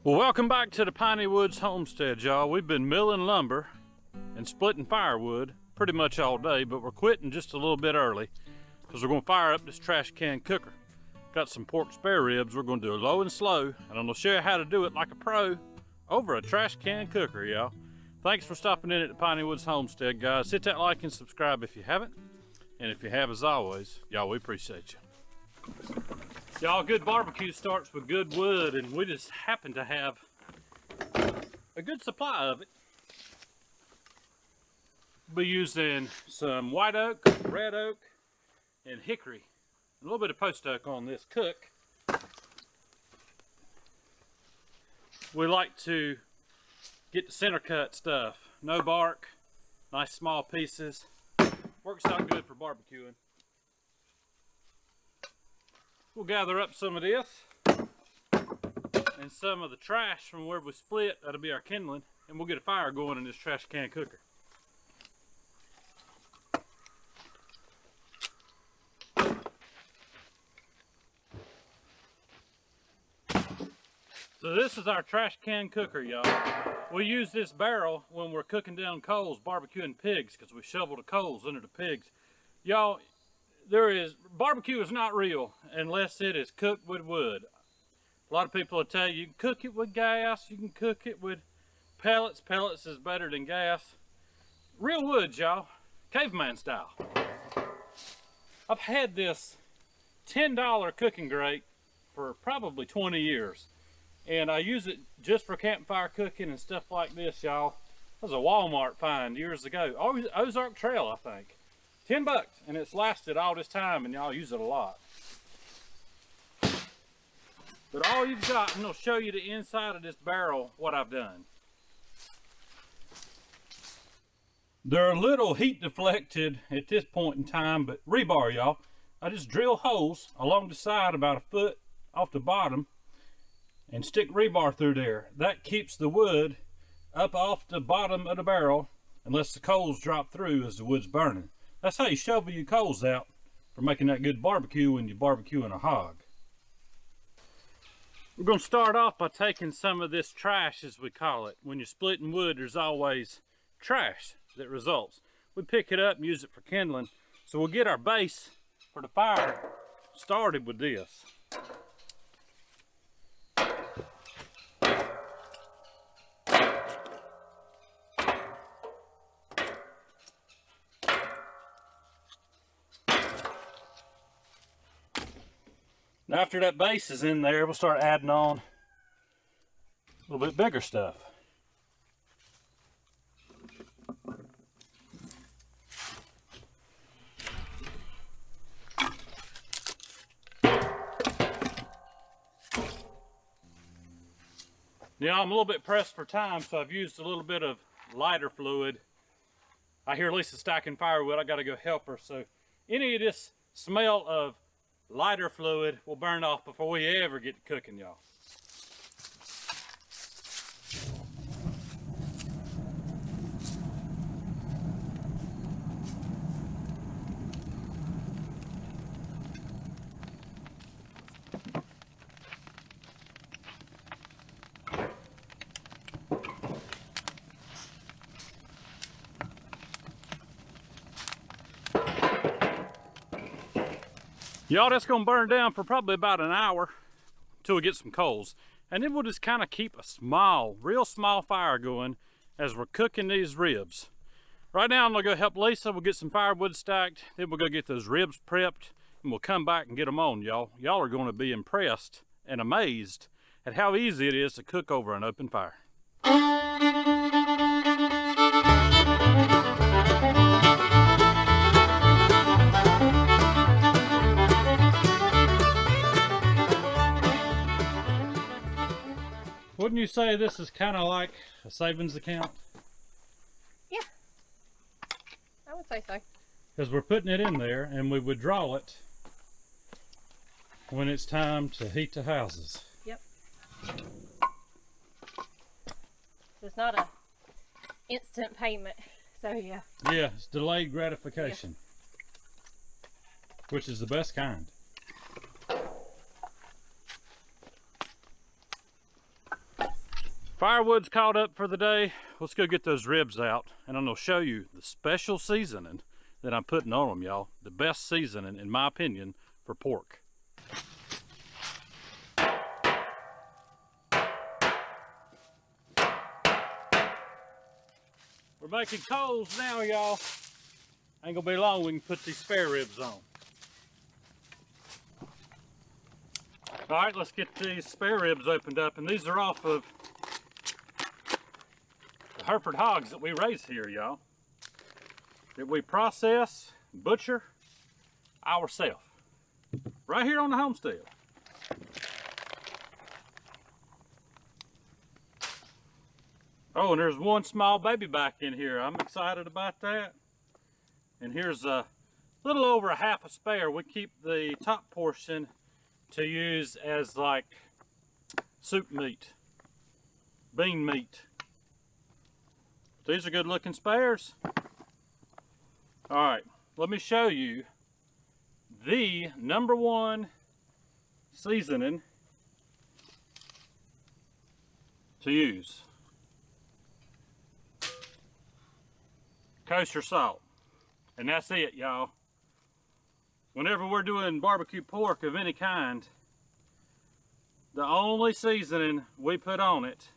Well, welcome back to the Piney Woods Homestead, y'all. We've been milling lumber and splitting firewood pretty much all day, but we're quitting just a little bit early because we're going to fire up this trash can cooker. Got some pork spare ribs. We're going to do it low and slow, and I'm going to show you how to do it like a pro over a trash can cooker, y'all. Thanks for stopping in at the Piney Woods Homestead, guys. Hit that like and subscribe if you haven't, and if you have, as always, y'all, we appreciate you. Y'all, good barbecue starts with good wood, and we just happen to have a good supply of it. We'll be using some white oak, red oak, and hickory. A little bit of post oak on this cook. We like to get the center cut stuff. No bark, nice small pieces. Works out good for barbecuing. We'll gather up some of this and some of the trash from where we split. That'll be our kindling, and we'll get a fire going in this trash can cooker. So this is our trash can cooker, y'all. We use this barrel when we're cooking down coals, barbecuing pigs, because we shovel the coals under the pigs. Y'all, barbecue is not real unless it is cooked with wood. A lot of people will tell you can cook it with gas, you can cook it with pellets. Pellets is better than gas. Real wood, y'all, caveman style. I've had this $10 cooking grate for probably 20 years. And I use it just for campfire cooking and stuff like this, y'all. That was a Walmart find years ago. Ozark Trail, I think. 10 bucks, and it's lasted all this time, and y'all use it a lot. But all you've got, I'm going to show you the inside of this barrel, what I've done. They're a little heat deflected at this point in time, but rebar, y'all. I just drill holes along the side about a foot off the bottom and stick rebar through there. That keeps the wood up off the bottom of the barrel unless the coals drop through as the wood's burning. That's how you shovel your coals out for making that good barbecue when you're barbecuing a hog. We're going to start off by taking some of this trash, as we call it. When you're splitting wood, there's always trash that results. We pick it up and use it for kindling. So we'll get our base for the fire started with this. After that base is in there, we'll start adding on a little bit bigger stuff. Now I'm a little bit pressed for time, so I've used a little bit of lighter fluid. I hear Lisa stacking firewood. I gotta go help her. So any of this smell of lighter fluid will burn off before we ever get to cooking, y'all. Y'all, that's gonna burn down for probably about an hour until we get some coals. And then we'll just kind of keep a small, real small fire going as we're cooking these ribs. Right now, I'm gonna go help Lisa. We'll get some firewood stacked. Then we'll go get those ribs prepped, and we'll come back and get them on, y'all. Y'all are gonna be impressed and amazed at how easy it is to cook over an open fire. Wouldn't you say this is kind of like a savings account? Yeah, I would say so. Because we're putting it in there and we withdraw it when it's time to heat the houses. Yep. It's not a instant payment, so yeah. Yeah, it's delayed gratification, which is the best kind. Firewood's caught up for the day. Let's go get those ribs out, and I'm gonna show you the special seasoning that I'm putting on them, y'all. The best seasoning, in my opinion, for pork. We're making coals now, y'all. Ain't gonna be long, we can put these spare ribs on. All right, let's get these spare ribs opened up, and these are off of the Hereford hogs that we raise here, y'all. That we process, butcher ourselves. Right here on the homestead. Oh, and there's one small baby back in here. I'm excited about that. And here's a little over a half a spare. We keep the top portion to use as like soup meat, bean meat. These are good looking spares. All right, let me show you the #1 seasoning to use. Kosher salt. And that's it, y'all. Whenever we're doing barbecue pork of any kind, the only seasoning we put on it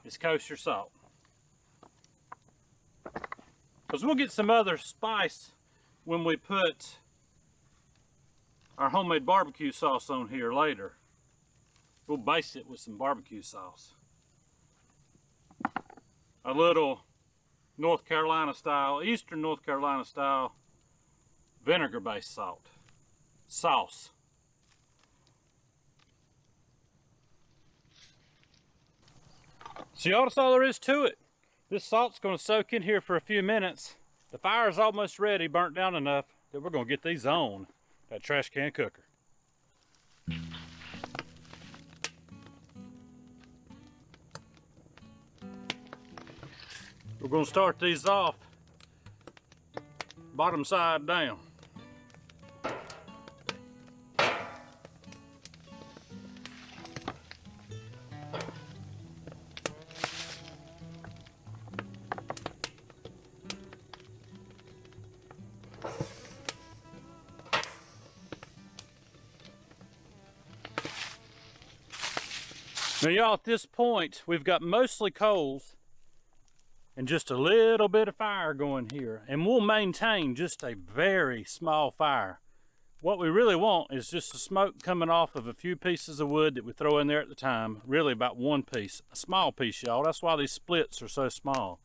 is kosher salt. Because we'll get some other spice when we put our homemade barbecue sauce on here later. We'll baste it with some barbecue sauce. A little North Carolina style, Eastern North Carolina style vinegar-based sauce. So y'all, that's all there is to it. This salt's gonna soak in here for a few minutes. The fire's almost ready, burnt down enough that we're gonna get these on that trash can cooker. We're gonna start these off bottom side down. Now y'all, at this point, we've got mostly coals and just a little bit of fire going here, and we'll maintain just a very small fire. What we really want is just the smoke coming off of a few pieces of wood that we throw in there at the time, really about one piece, a small piece, y'all. That's why these splits are so small.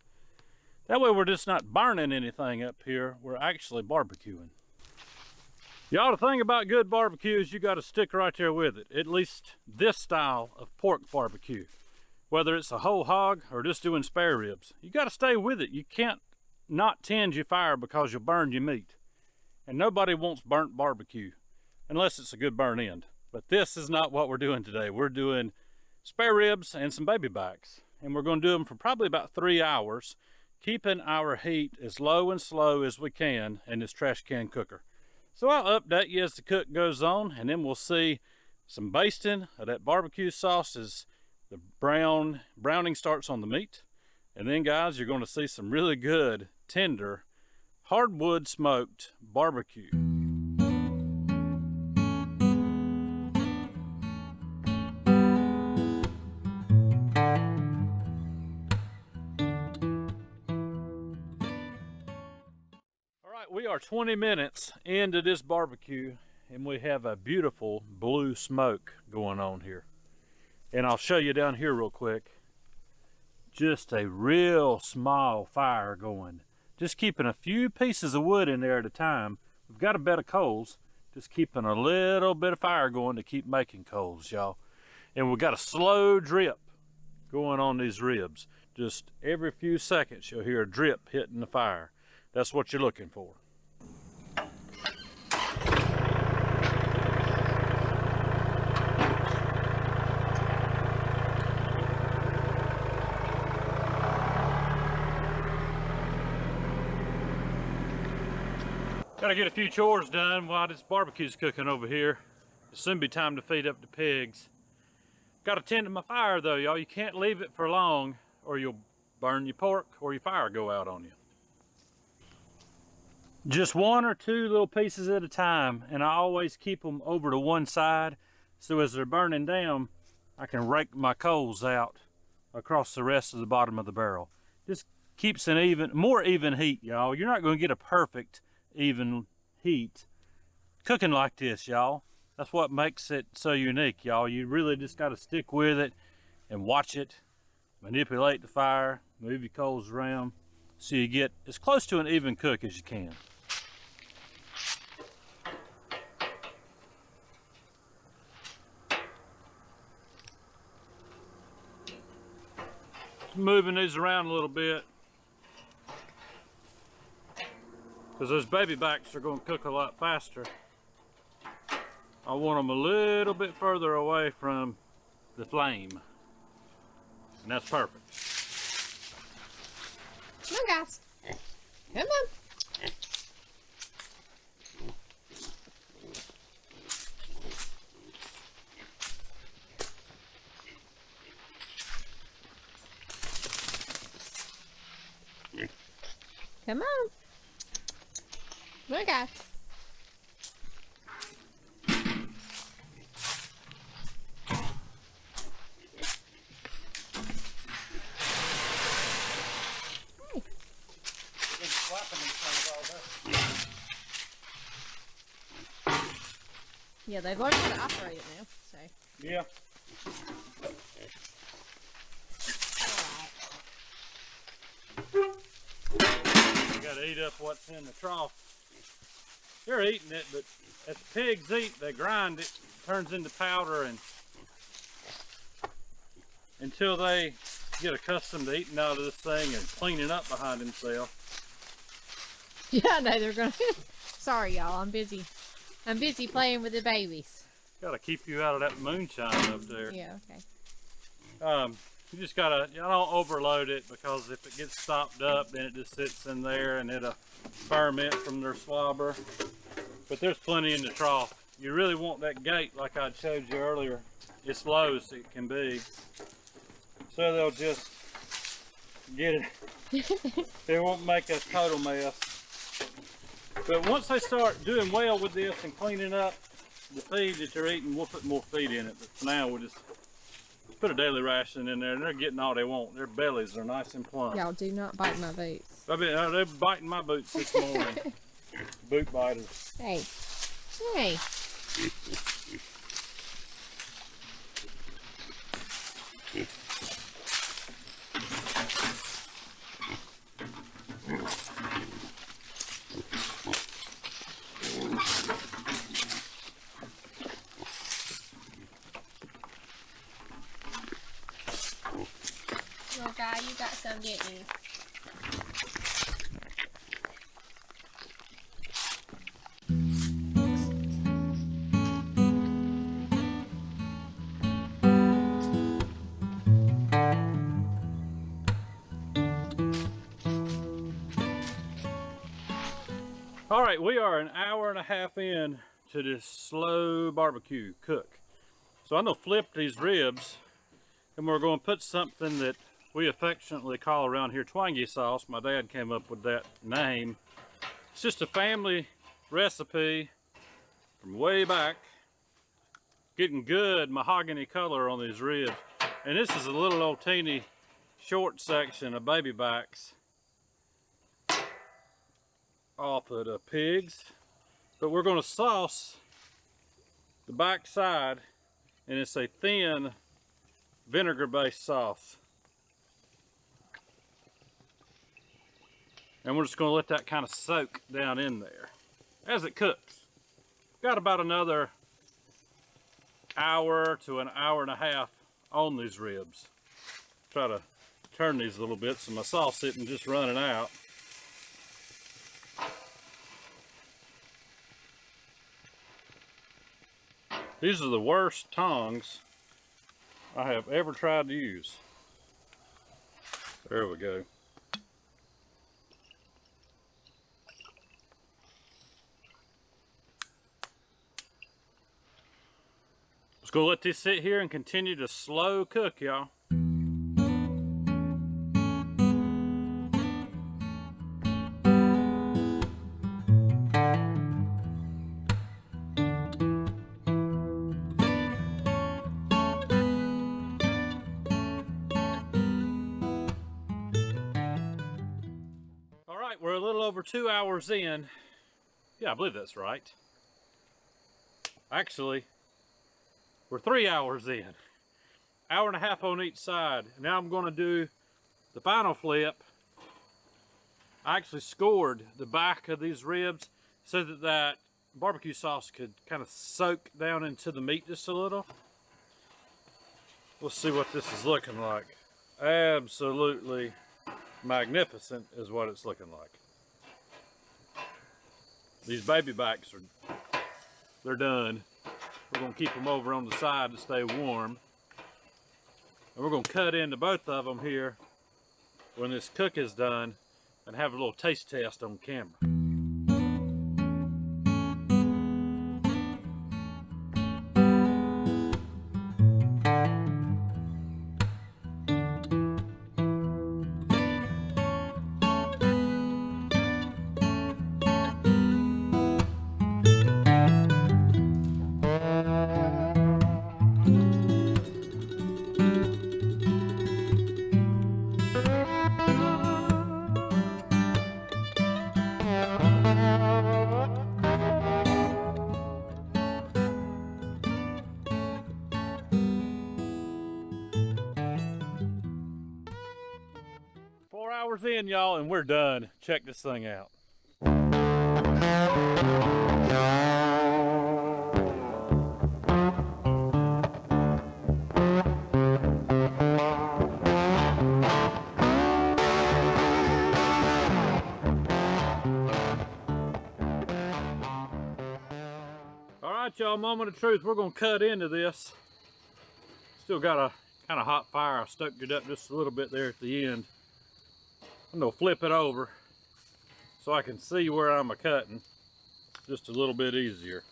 That way we're just not burning anything up here, we're actually barbecuing. Y'all, the thing about good barbecue is you got to stick right there with it, at least this style of pork barbecue. Whether it's a whole hog or just doing spare ribs, you got to stay with it. You can't not tend your fire because you'll burn your meat. And nobody wants burnt barbecue unless it's a good burn end. But this is not what we're doing today. We're doing spare ribs and some baby backs. And we're going to do them for probably about 3 hours, keeping our heat as low and slow as we can in this trash can cooker. So I'll update you as the cook goes on, and then we'll see some basting of that barbecue sauce as the browning starts on the meat. And then guys, you're going to see some really good, tender, hardwood smoked barbecue. All right, we are 20 minutes into this barbecue, and we have a beautiful blue smoke going on here. And I'll show you down here real quick. Just a real small fire going. Just keeping a few pieces of wood in there at a time. We've got a bed of coals. Just keeping a little bit of fire going to keep making coals, y'all. And we've got a slow drip going on these ribs. Just every few seconds you'll hear a drip hitting the fire. That's what you're looking for. Gotta get a few chores done while this barbecue's cooking over here. It'll soon be time to feed up the pigs. Got to tend to my fire though, y'all. You can't leave it for long or you'll burn your pork or your fire go out on you. Just one or two little pieces at a time, and I always keep them over to one side so as they're burning down, I can rake my coals out across the rest of the bottom of the barrel. Just keeps an more even heat, y'all. You're not going to get a perfect even heat cooking like this, y'all. That's what makes it so unique, y'all. You really just got to stick with it and watch it, manipulate the fire, move your coals around so you get as close to an even cook as you can. Moving these around a little bit because those baby backs are going to cook a lot faster. I want them a little bit further away from the flame, and that's perfect. Come on, guys. Come on. Come on. Come on, guys. Yeah, they've learned how to operate it now, so. Yeah. You gotta eat up what's in the trough. They're eating it, but as the pigs eat, they grind it, turns into powder, and until they get accustomed to eating out of this thing and cleaning up behind themselves. Yeah, no, they're gonna. Sorry, y'all. I'm busy. I'm busy playing with the babies. Gotta keep you out of that moonshine up there. Yeah, okay. You just gotta, you don't overload it, because if it gets stopped up, then it just sits in there and it'll ferment from their slobber. But there's plenty in the trough. You really want that gate, like I showed you earlier, as low as it can be. So they'll just get it. They won't make a total mess. But once they start doing well with this and cleaning up the feed that they're eating, we'll put more feed in it. But for now, we'll just put a daily ration in there, and they're getting all they want. Their bellies are nice and plump. Y'all do not bite my boots. They're biting my boots this morning. Boot biters. Hey. Hey. Little guy, you got some, didn't you? All right, we are an hour and a half in to this slow barbecue cook. So I'm gonna flip these ribs, and we're gonna put something that we affectionately call around here twangy sauce. My dad came up with that name. It's just a family recipe from way back. Getting good mahogany color on these ribs. And this is a little old teeny short section of baby backs off of the pigs. But we're gonna sauce the back side, and it's a thin vinegar-based sauce. And we're just gonna let that kind of soak down in there as it cooks. Got about another hour to an hour and a half on these ribs. Try to turn these a little bit so my sauce isn't just running out. These are the worst tongs I have ever tried to use. There we go. Let's go let this sit here and continue to slow cook, y'all. All right, we're a little over 2 hours in. Yeah, I believe that's right. Actually, we're 3 hours in. Hour and a half on each side. Now I'm gonna do the final flip. I actually scored the back of these ribs so that that barbecue sauce could kind of soak down into the meat just a little. We'll see what this is looking like. Absolutely magnificent is what it's looking like. These baby backs they're done. We're gonna keep them over on the side to stay warm. And we're gonna cut into both of them here when this cook is done and have a little taste test on camera. 4 hours in, y'all, and we're done. Check this thing out. All right, y'all, moment of truth. We're gonna cut into this. Still got a kind of hot fire. I stoked it up just a little bit there at the end. I'm gonna flip it over so I can see where I'm a-cutting just a little bit easier.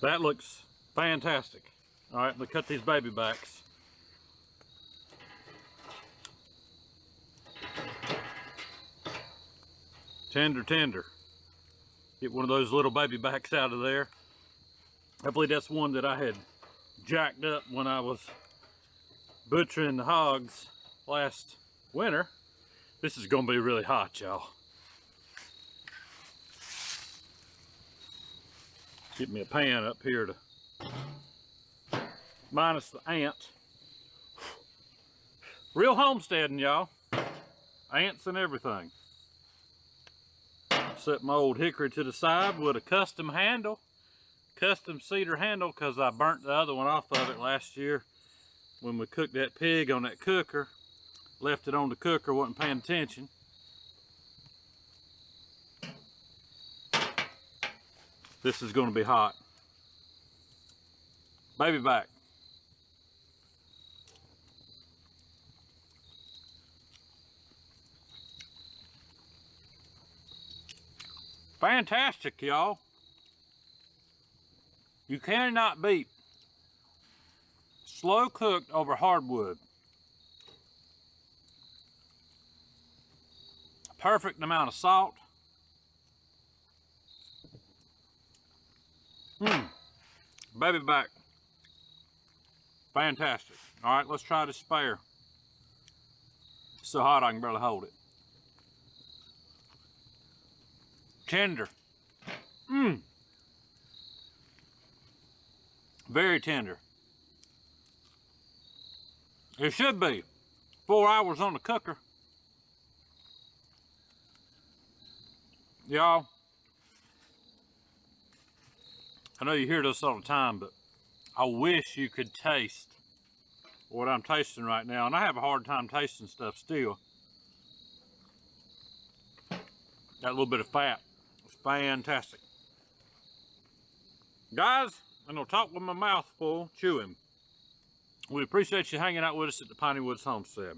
That looks fantastic. All right, let's cut these baby backs. Tender, tender. Get one of those little baby backs out of there. I believe that's one that I had jacked up when I was butchering the hogs last winter. This is gonna be really hot, y'all. Get me a pan up here to minus the ant. Real homesteading, y'all. Ants and everything. Set my old hickory to the side with a custom handle. Custom cedar handle, because I burnt the other one off of it last year when we cooked that pig on that cooker. Left it on the cooker, wasn't paying attention. This is going to be hot. Baby back. Fantastic, y'all. You cannot beat slow cooked over hardwood. Perfect amount of salt. Baby back. Fantastic. All right, let's try this spare. It's so hot I can barely hold it. Tender. Very tender. It should be. 4 hours on the cooker. Y'all, I know you hear this all the time, but I wish you could taste what I'm tasting right now. And I have a hard time tasting stuff still. That little bit of fat is fantastic. Guys, I'm gonna talk with my mouth full, chewing. We appreciate you hanging out with us at the Piney Woods Homestead.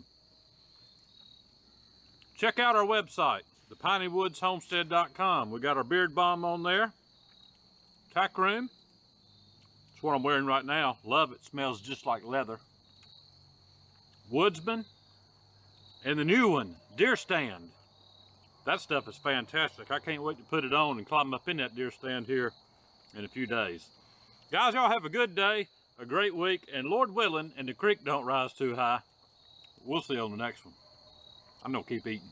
Check out our website, thepineywoodshomestead.com. We got our beard balm on there. Tack room. That's what I'm wearing right now. Love it. Smells just like leather. Woodsman. And the new one, deer stand. That stuff is fantastic. I can't wait to put it on and climb up in that deer stand here in a few days. Guys, y'all have a good day, a great week, and Lord willing, and the creek don't rise too high. We'll see you on the next one. I'm gonna keep eating.